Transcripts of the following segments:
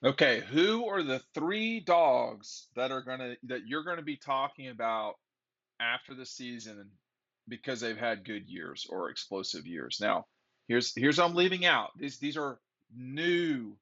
Okay, who are the three dogs that you're gonna be talking about after the season because they've had good years or explosive years? Now, here's what I'm leaving out. These are new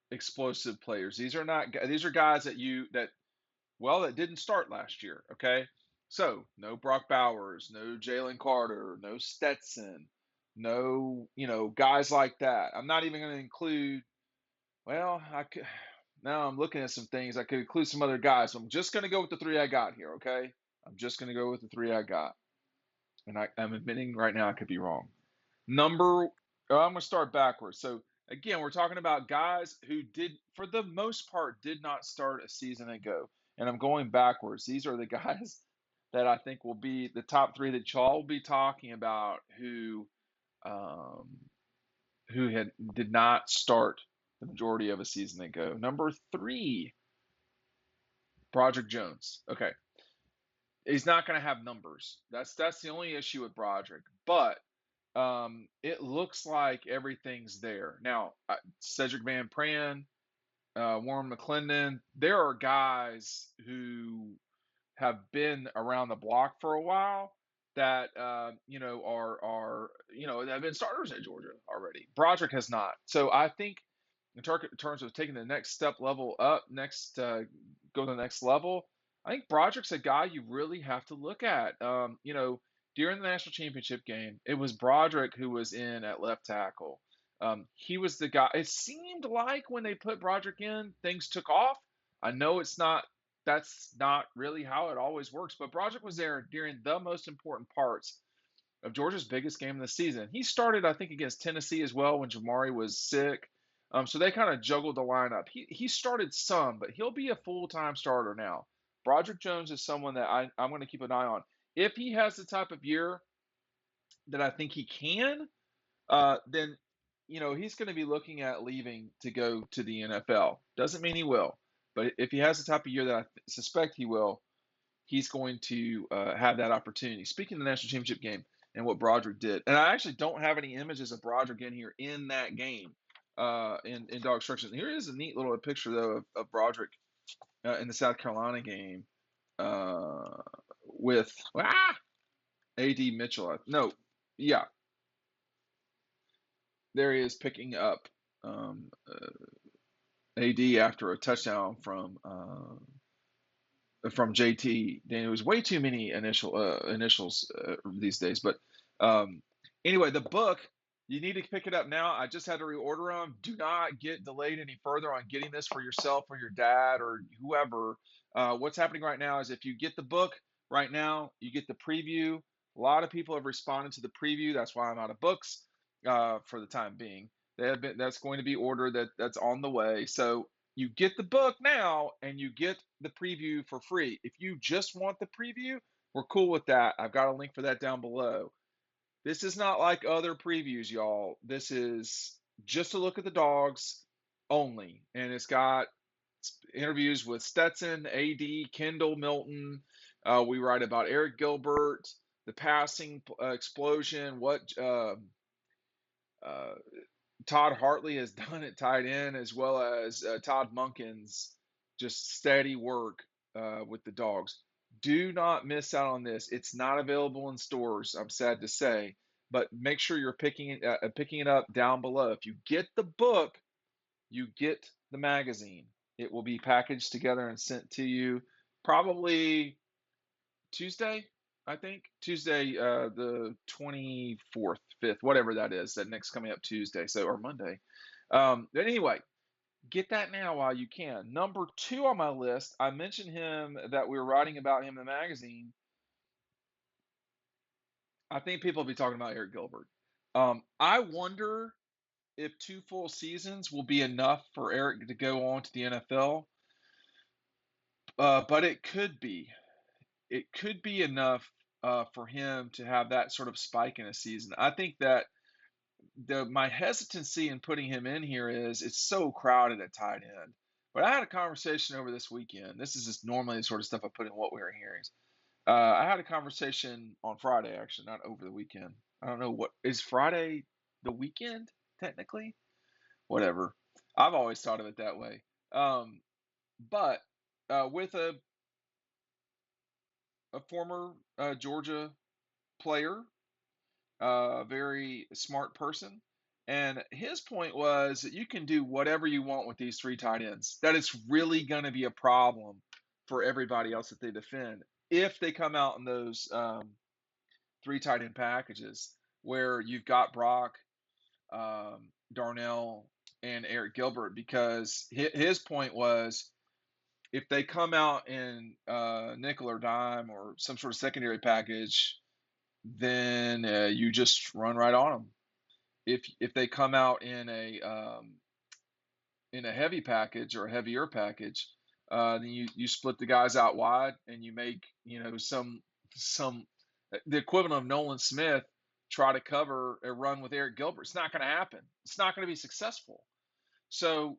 explosive players. These are guys that didn't start last year. Okay, so no Brock Bowers, no Jalen Carter, no Stetson, no guys like that. I'm not even going to include. Well, I could. Now I'm looking at some things. I could include some other guys. So I'm just going to go with the three I got here. Okay, I'm just going to go with the three I got, and I'm admitting right now I could be wrong. Number, I'm going to start backwards. So again, we're talking about guys who did, for the most part, did not start a season ago. And I'm going backwards. These are the guys that I think will be the top three that y'all will be talking about um, who did not start the majority of a season ago. Number three, Broderick Jones. Okay, he's not going to have numbers. That's the only issue with Broderick. But it looks like everything's there. Now, Cedric Van Pran, Warren McClendon, there are guys who have been around the block for a while that that have been starters at Georgia already. Broderick has not. So I think in terms of taking the next step level up, go to the next level, I think Broderick's a guy you really have to look at. During the national championship game, it was Broderick who was in at left tackle. He was the guy. It seemed like when they put Broderick in, things took off. I know that's not really how it always works. But Broderick was there during the most important parts of Georgia's biggest game of the season. He started, I think, against Tennessee as well when Jamari was sick. So they kind of juggled the lineup. He started some, but he'll be a full time starter now. Broderick Jones is someone that I'm going to keep an eye on. If he has the type of year that I think he can, then he's going to be looking at leaving to go to the NFL. Doesn't mean he will, but if he has the type of year that I suspect he will, he's going to have that opportunity. Speaking of the national championship game and what Broderick did, and I actually don't have any images of Broderick in here in that game in dog instructions. Here is a neat little picture though of Broderick in the South Carolina game with A.D. Mitchell. No, yeah, there he is picking up AD after a touchdown from JT. Dan, it was way too many initials these days. But anyway, the book, you need to pick it up now. I just had to reorder them. Do not get delayed any further on getting this for yourself or your dad or whoever. What's happening right now is if you get the book right now, you get the preview. A lot of people have responded to the preview. That's why I'm out of books for the time being. That's going to be ordered. That's on the way. So you get the book now and you get the preview for free. If you just want the preview, we're cool with that. I've got a link for that down below. This is not like other previews, y'all. This is just a look at the dogs only. And it's got interviews with Stetson, AD, Kendall Milton. We write about Eric Gilbert, the passing explosion, what uh, Todd Hartley has done at tight end, as well as Todd Monken's just steady work with the dogs. Do not miss out on this. It's not available in stores, I'm sad to say, but make sure you're picking it up down below. If you get the book, you get the magazine. It will be packaged together and sent to you probably Tuesday, I think. Tuesday, the 24th, 5th, whatever that is, that next coming up Tuesday, so or Monday. But anyway, get that now while you can. Number two on my list, I mentioned him that we were writing about him in the magazine. I think people will be talking about Eric Gilbert. I wonder if two full seasons will be enough for Eric to go on to the NFL, but it could be. It could be enough for him to have that sort of spike in a season. I think that my hesitancy in putting him in here is it's so crowded at tight end. But I had a conversation over this weekend. This is just normally the sort of stuff I put in what we were hearing. I had a conversation on Friday, actually, not over the weekend. I don't know what is Friday the weekend technically. Whatever. I've always thought of it that way. Um, but with a former Georgia player, a very smart person. And his point was that you can do whatever you want with these three tight ends. That it's really going to be a problem for everybody else that they defend if they come out in those three tight end packages where you've got Brock, Darnell, and Eric Gilbert. Because his point was if they come out in nickel or dime or some sort of secondary package, then you just run right on them. If they come out in a heavy package or a heavier package, then you split the guys out wide and you make some the equivalent of Nolan Smith try to cover a run with Eric Gilbert. It's not going to happen. It's not going to be successful. So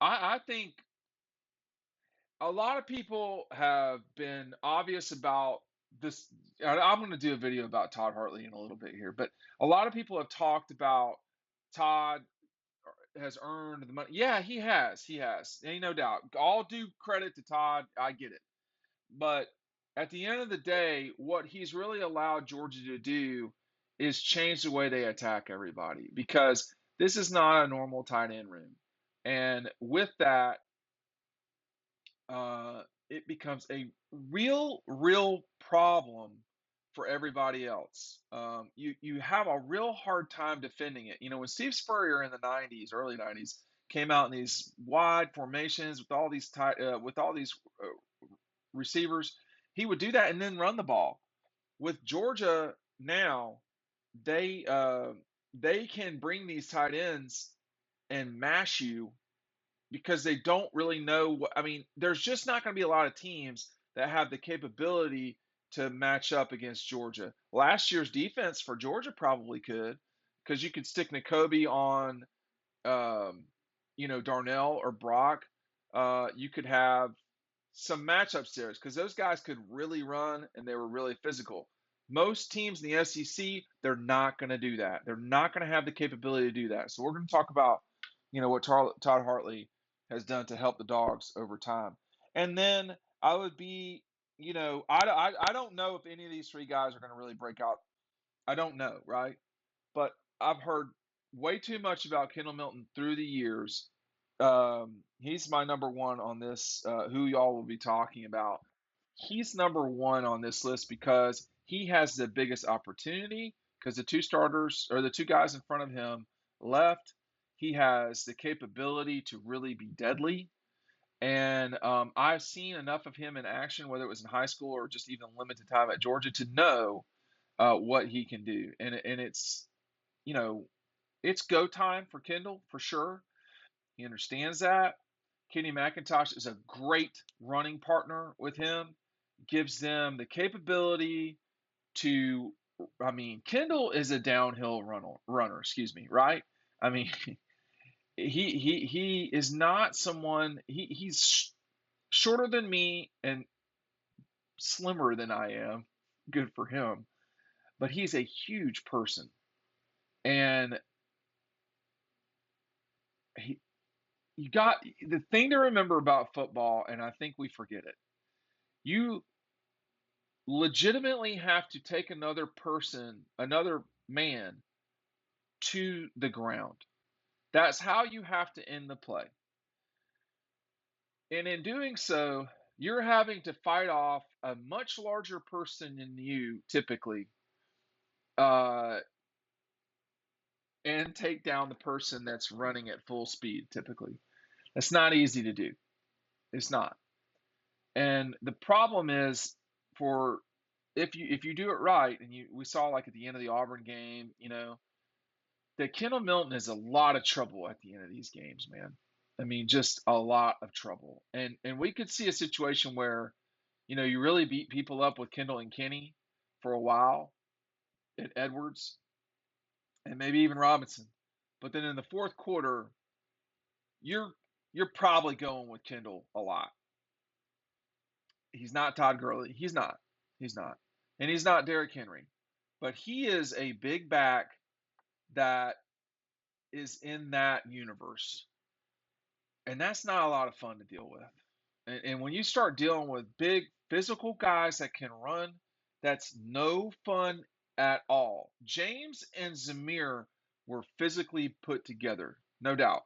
I think a lot of people have been obvious about this. I'm going to do a video about Todd Hartley in a little bit here, but a lot of people have talked about Todd has earned the money. Yeah, he has. He has. Ain't no doubt. All due credit to Todd. I get it. But at the end of the day, what he's really allowed Georgia to do is change the way they attack everybody because this is not a normal tight end room. And with that, it becomes a real problem for everybody else. You have a real hard time defending it. You know, when Steve Spurrier in the '90s, early '90s, came out in these wide formations with all these receivers, he would do that and then run the ball. With Georgia now, they uh, they can bring these tight ends and mash you because they don't really know what I mean, there's just not going to be a lot of teams that have the capability to match up against Georgia. Last year's defense for Georgia probably could because you could stick N'Kobe on um, Darnell or Brock. You could have some matchups there because those guys could really run and they were really physical. Most teams in the SEC, they're not going to do that. They're not going to have the capability to do that. So we're going to talk about, what Todd Hartley has done to help the Dogs over time. And then I would be, I don't know if any of these three guys are going to really break out. I don't know, right? But I've heard way too much about Kendall Milton through the years. He's my number one on this, who y'all will be talking about. He's number one on this list because he has the biggest opportunity because the two starters or the two guys in front of him left. He has the capability to really be deadly. And I've seen enough of him in action, whether it was in high school or just even limited time at Georgia, to know what he can do. And you know, it's go time for Kendall for sure. He understands that. Kenny McIntosh is a great running partner with him, gives them the capability to. I mean, Kendall is a downhill runner. Excuse me, right? I mean, he is not someone. He's shorter than me and slimmer than I am. Good for him, but he's a huge person, and he, you got the thing to remember about football, and I think we forget it. You legitimately have to take another person, another man, to the ground. That's how you have to end the play. And in doing so, you're having to fight off a much larger person than you typically, uh, and take down the person that's running at full speed typically. That's not easy to do. It's not. And the problem is for if you do it right, and we saw like at the end of the Auburn game, that Kendall Milton is a lot of trouble at the end of these games, man. I mean, just a lot of trouble. And we could see a situation where, you really beat people up with Kendall and Kenny for a while at Edwards and maybe even Robinson. But then in the fourth quarter, you're you're probably going with Kendall a lot. He's not Todd Gurley. He's not. He's not. And he's not Derrick Henry. But he is a big back that is in that universe. And that's not a lot of fun to deal with. And when you start dealing with big physical guys that can run, that's no fun at all. James and Zamir were physically put together, no doubt.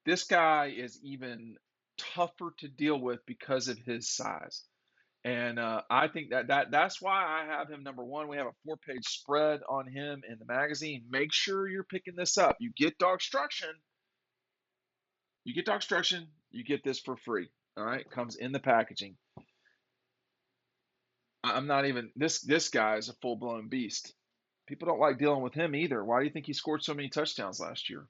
This guy is even tougher to deal with because of his size. And I think that's why I have him number one. We have a 4-page spread on him in the magazine. Make sure you're picking this up. You get DAWGSTRUCTION, you get this for free. All right, comes in the packaging. I'm not even this guy is a full blown beast. People don't like dealing with him either. Why do you think he scored so many touchdowns last year?